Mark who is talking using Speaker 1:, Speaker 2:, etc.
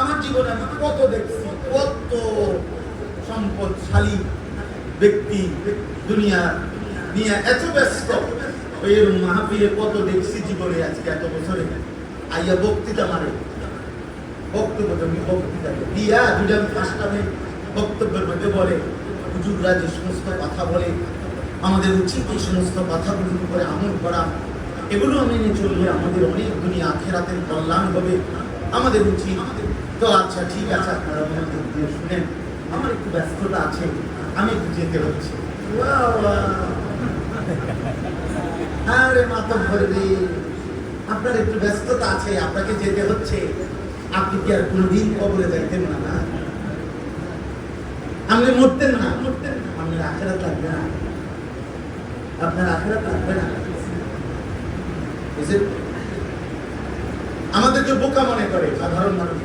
Speaker 1: আমার জীবনে আমি কত দেখছি, কত সম্পদশালী ব্যক্তি দুনিয়া নিয়ে এত ব্যস্ত, এর মাহফিলে কত দেখছি জীবনে আজকে এত বছরে আইয়া বক্তৃতা মারে, বক্তব্য বক্তৃতা দিয়া দুটা পাঁচটা বক্তব্যের মধ্যে বলে হুজুররা যে সমস্ত কথা বলে আমাদের উচিত এই সমস্ত কথাগুলোর উপরে আমল করা, এগুলো মেনে চললে আমাদের অনেক দুনিয়া আখিরাতের কল্যাণ হবে, আমাদের উচিত। তো আচ্ছা ঠিক আছে, আপনারা মনোযোগ দিয়ে শুনেন, আমার একটু ব্যস্ততা আছে, আমি একটু যেতে হচ্ছে। আরে মাতব্বর রে, আপনার একটু ব্যস্ততা আছে, আপনাকে যেতে হচ্ছে, আপনি কি আর কোনোদিন কবরে যাইতেন না? না, আপনি মরতেন না, আপনার আখিরাত লাগবে না, আপনার আখিরাত লাগবে না। আমাদেরকে বোকা মনে করে সাধারণ মানুষ।